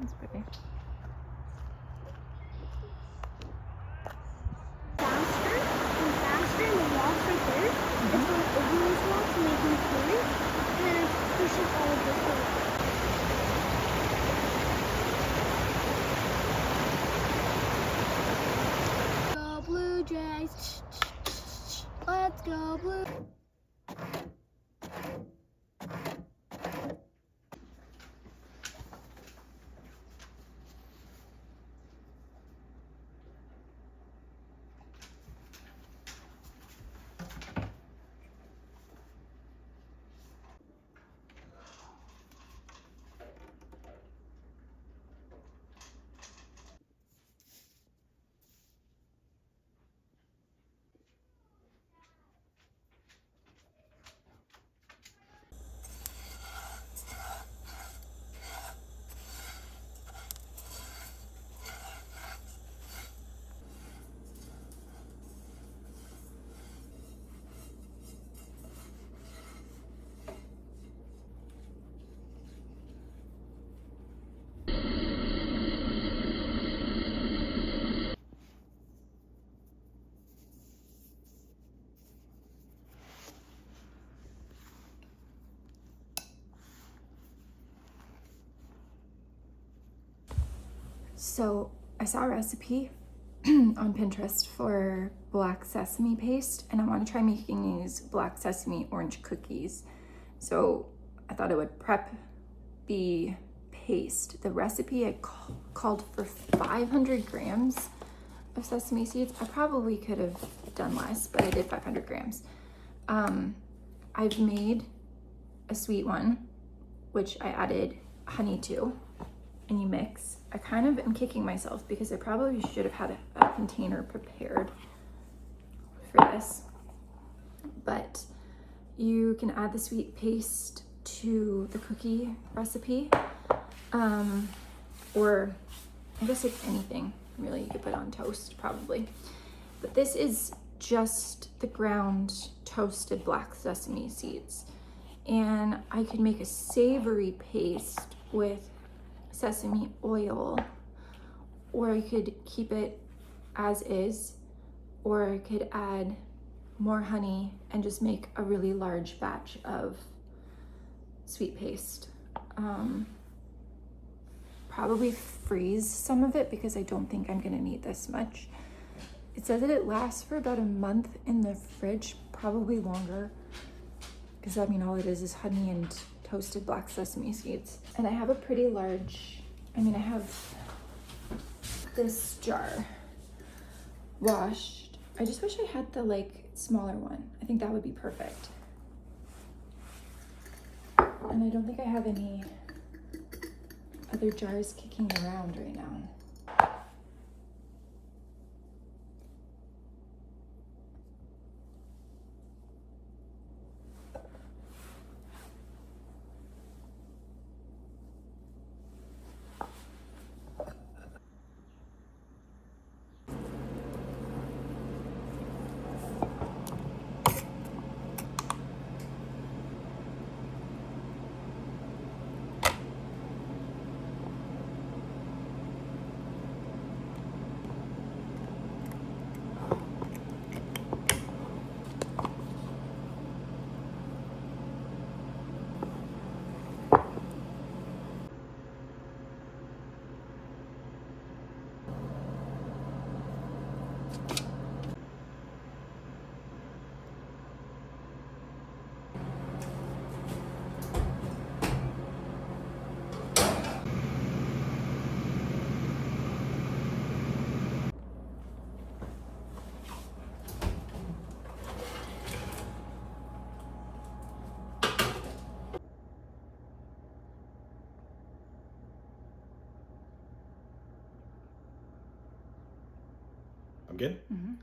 That's pretty. Faster and faster, and the walls right there. It's going to open this wall to make new current, and then it's pushing all of this way. Go Blue Jays! Let's go Blue! So I saw a recipe on Pinterest for black sesame paste, and I want to try making these black sesame orange cookies. So I thought I would prep the paste. The recipe I called for 500 grams of sesame seeds. I probably could have done less, but I did 500 grams. I've made a sweet one, which I added honey to, and you mix. I kind of am kicking myself because I probably should have had a container prepared for this, but you can add the sweet paste to the cookie recipe, or I guess like anything really you could put on toast probably, but this is just the ground toasted black sesame seeds, and I could make a savory paste with sesame oil, or I could keep it as is, or I could add more honey and just make a really large batch of sweet paste. Probably freeze some of it because I don't think I'm gonna need this much. It says that it lasts for about a month in the fridge, probably longer, because I mean all it is honey and toasted black sesame seeds. And I have a pretty large, I have this jar washed. I just wish I had the like smaller one. I think that would be perfect. And I don't think I have any other jars kicking around right now. good? Mm-hmm.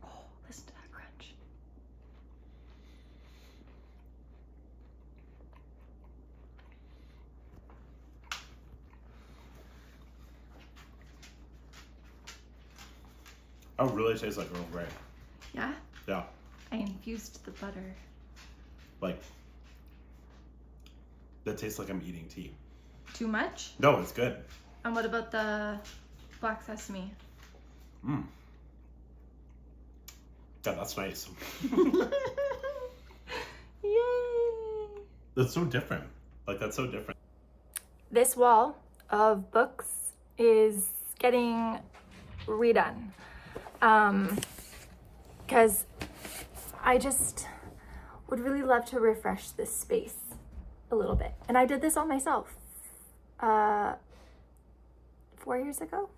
Oh, listen to that crunch. Oh, it really tastes like Earl Grey. Yeah? Yeah. I infused the butter. Like, that tastes like I'm eating tea. Too much? No, it's good. And what about the black sesame? Mmm. Yeah, that's nice. Yay! That's so different. Like, that's so different. This wall of books is getting redone. Because I just would really love to refresh this space a little bit. And I did this all myself 4 years ago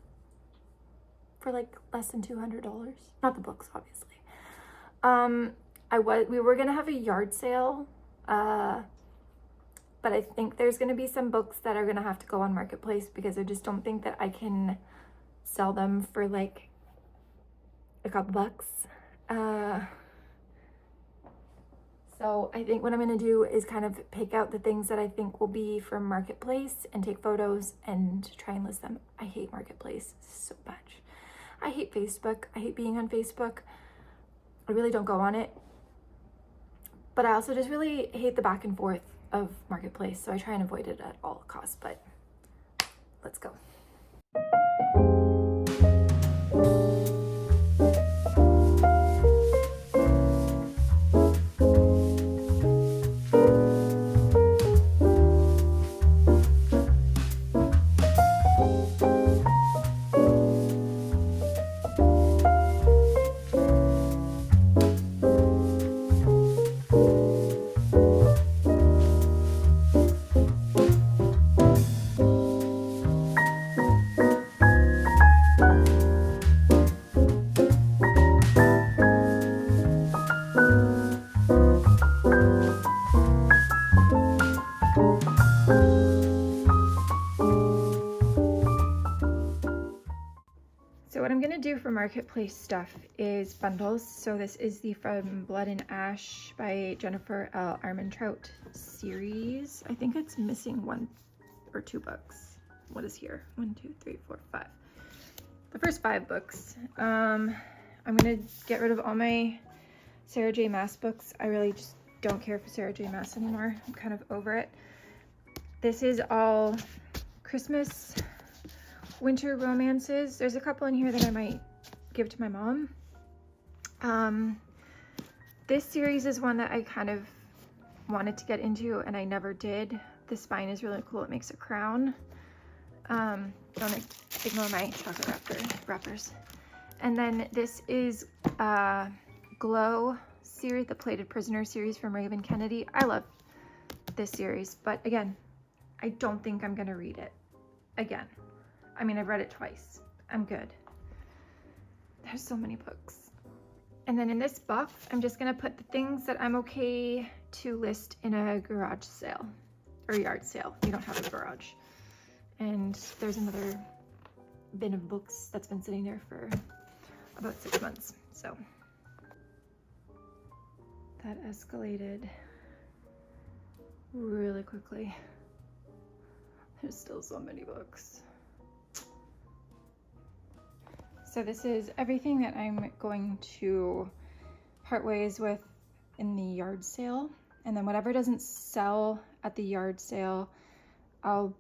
for like less than $200. Not the books, obviously. We were gonna have a yard sale, but I think there's gonna be some books that are gonna have to go on Marketplace because I just don't think that I can sell them for like a couple bucks. So I think what I'm gonna do is kind of pick out the things that I think will be from Marketplace and take photos and try and list them. I hate Marketplace so much. I hate Facebook. I hate being on Facebook. I really don't go on it. But I also just really hate the back and forth of Marketplace. So I try and avoid it at all costs, but let's go. So what I'm gonna do for Marketplace stuff is bundles. So this is the From Blood and Ash by Jennifer L. Armentrout series. I think it's missing 1 or 2 books. What is here? 1, 2, 3, 4, 5. The first 5 books. I'm gonna get rid of all my Sarah J. Maas books. I really just don't care for Sarah J. Maas anymore. I'm kind of over it. This is all Christmas winter romances. There's a couple in here that I might give to my mom. This series is one that I kind of wanted to get into and I never did. The spine is really cool. It makes a crown. Don't ignore my chocolate wrappers. And then this is Glow series, the Plated Prisoner series from Raven Kennedy. I love this series, but again, I don't think I'm gonna read it again. I mean, I've read it twice. I'm good. There's so many books. And then in this box, I'm just gonna put the things that I'm okay to list in a garage sale or yard sale. We don't have a garage. And there's another bin of books that's been sitting there for about 6 months. So that escalated really quickly. There's still so many books. So this is everything that I'm going to part ways with in the yard sale. And then whatever doesn't sell at the yard sale, I'll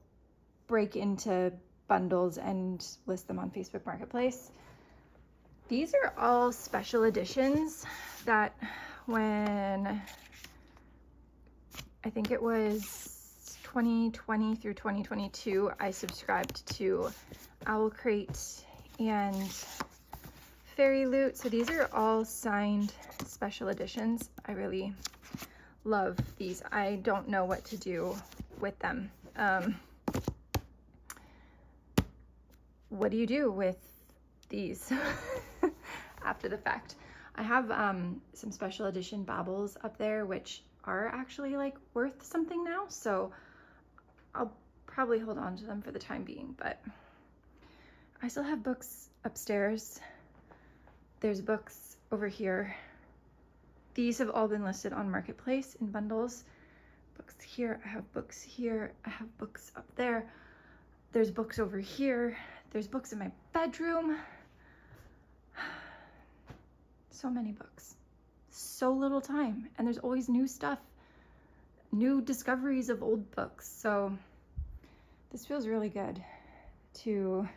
break into bundles and list them on Facebook Marketplace. These are all special editions that when I think it was 2020 through 2022, I subscribed to Owl Crate and Fairy Loot. So these are all signed special editions. I really love these. I don't know what to do with them. What do you do with these after the fact? I have some special edition baubles up there, which are actually like worth something now. So I'll probably hold on to them for the time being, but I still have books upstairs. There's books over here. These have all been listed on Marketplace in bundles. Books here, I have books here, I have books up there. There's books over here. There's books in my bedroom. So many books. So little time. And there's always new stuff. New discoveries of old books. So this feels really good to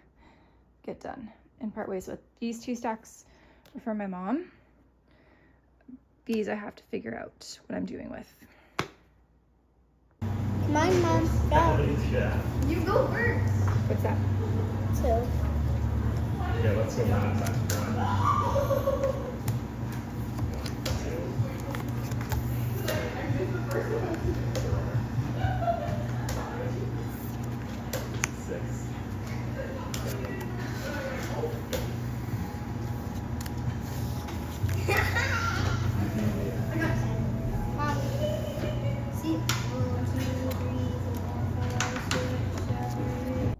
get done and part ways with. These 2 stacks are for my mom. These I have to figure out what I'm doing with. My mom's dog. You go first. What's that? 2. Yeah, let's go down that. Mom, see? 1, 2, 3, 4, 5, 6, 7, 8.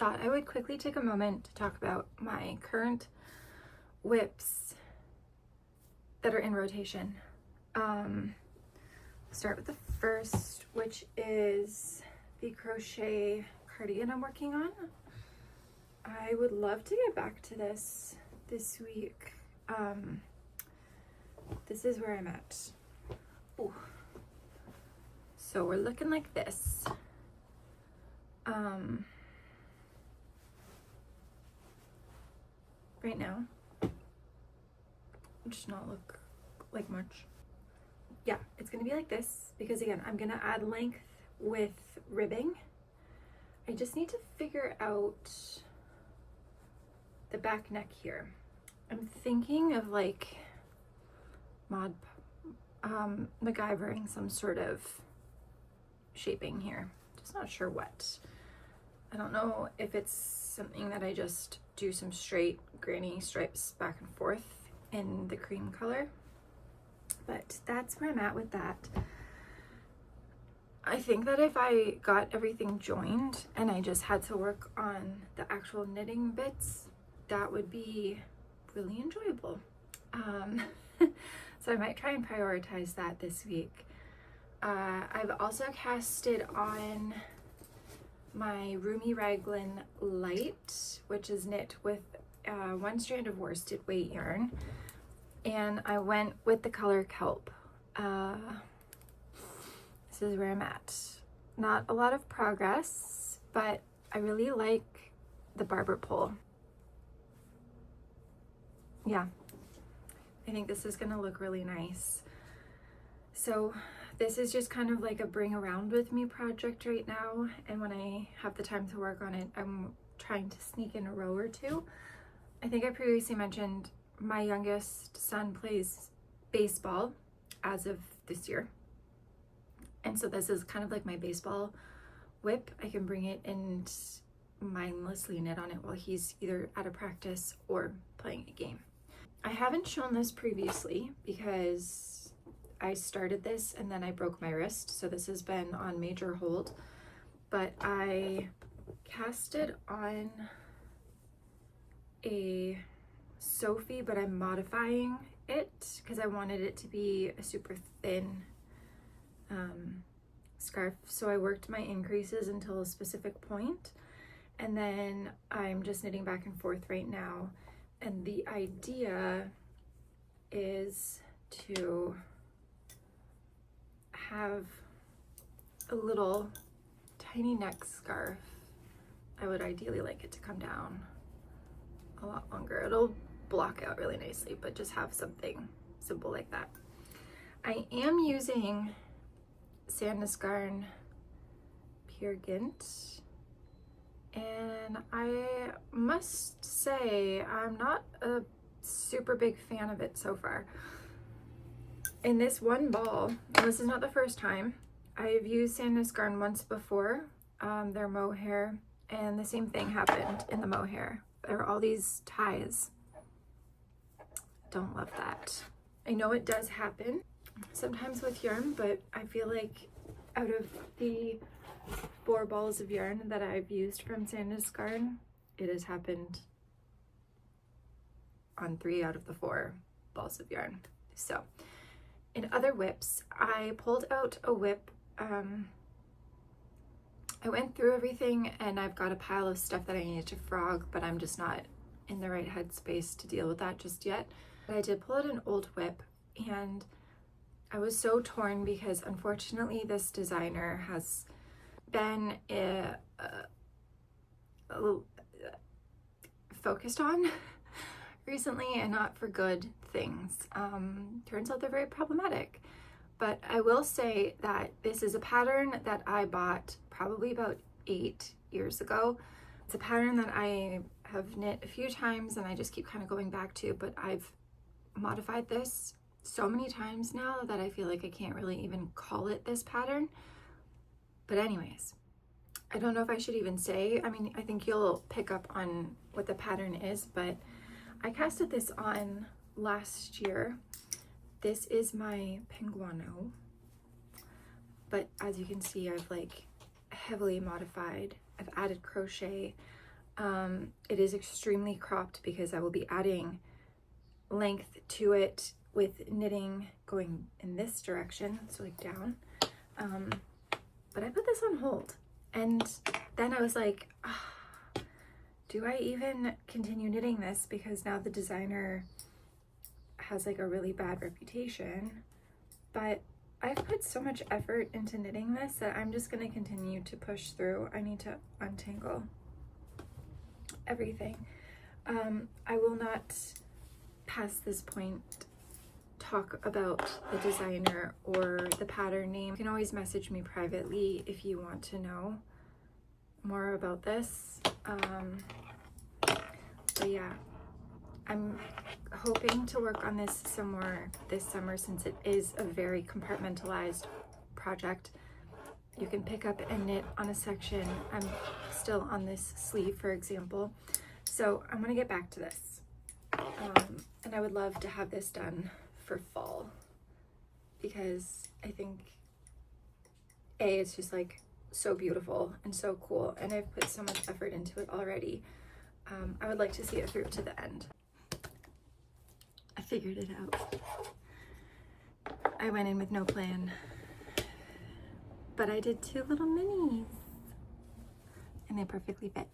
thought I would quickly take a moment to talk about my current whips that are in rotation. Start with the first, which is the crochet cardigan I'm working on. I would love to get back to this week. This is where I'm at. Ooh. So we're looking like this. Right now, it does not look like much. Yeah, it's gonna be like this because again, I'm gonna add length with ribbing. I just need to figure out the back neck here. I'm thinking of like MacGyvering some sort of shaping here. Just not sure what. I don't know if it's something that I just do some straight granny stripes back and forth in the cream color, but that's where I'm at with that. I think that if I got everything joined and I just had to work on the actual knitting bits, that would be really enjoyable. So I might try and prioritize that this week. I've also casted on my Roomy Raglan Light, which is knit with 1 strand of worsted weight yarn, and I went with the color Kelp. This is where I'm at. Not a lot of progress, but I really like the barber pole. Yeah, I think this is gonna look really nice. So this is just kind of like a bring around with me project right now, and when I have the time to work on it, I'm trying to sneak in a row or two. I think I previously mentioned my youngest son plays baseball as of this year, and so this is kind of like my baseball whip. I can bring it and mindlessly knit on it while he's either at a practice or playing a game. I haven't shown this previously because I started this and then I broke my wrist, so this has been on major hold, but I casted on a Sophie, but I'm modifying it because I wanted it to be a super thin scarf. So I worked my increases until a specific point, and then I'm just knitting back and forth right now. And the idea is to have a little tiny neck scarf. I would ideally like it to come down a lot longer. It'll block out really nicely, but just have something simple like that. I am using Sandnes Garn Peer Gynt, and I must say I'm not a super big fan of it so far. In this one ball, and this is not the first time, I've used Sandnes Garn once before, their mohair, and the same thing happened in the mohair. There are all these ties. Don't love that. I know it does happen sometimes with yarn, but I feel like out of the 4 balls of yarn that I've used from Sandnes Garn, it has happened on 3 out of the 4 balls of yarn. So in other whips, I pulled out a whip. I went through everything and I've got a pile of stuff that I needed to frog, but I'm just not in the right headspace to deal with that just yet. But I did pull out an old whip, and I was so torn because unfortunately this designer has been focused on recently, and not for good things. Turns out they're very problematic. But I will say that this is a pattern that I bought probably about 8 years ago. It's a pattern that I have knit a few times and I just keep kind of going back to, but I've modified this so many times now that I feel like I can't really even call it this pattern. But anyways, I don't know if I should even say, I mean, I think you'll pick up on what the pattern is, but I casted this on last year. This is my Pinguano, but as you can see, I've like heavily modified. I've added crochet. It is extremely cropped because I will be adding length to it with knitting going in this direction, so like down. But I put this on hold, and then I was like, do I even continue knitting this, because now the designer has like a really bad reputation. But I've put so much effort into knitting this that I'm just going to continue to push through. I need to untangle everything. I will not, past this point, talk about the designer or the pattern name. You can always message me privately if you want to know more about this. But yeah, I'm hoping to work on this some more this summer, since it is a very compartmentalized project. You can pick up and knit on a section. I'm still on this sleeve, for example. So I'm gonna get back to this. And I would love to have this done for fall, because I think it's just like so beautiful and so cool, and I've put so much effort into it already. I would like to see it through to the end. I figured it out. I went in with no plan, but I did 2 little minis, and they perfectly fit.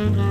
Bye.